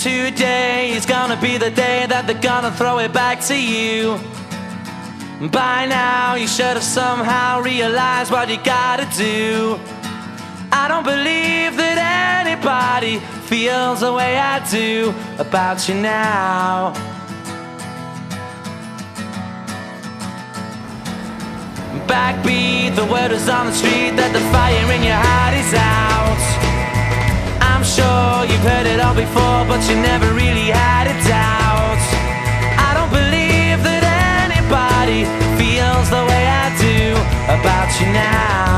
Today is gonna be the day that they're gonna throw it back to you. By now you should have somehow realized what you gotta do. I don't believe that anybody feels the way I do about you now. Backbeat, the word is on the street that the fire in your heart is out. I'm sure you've heard it all before, but you never really had a doubt. I don't believe that anybody feels the way I do about you now.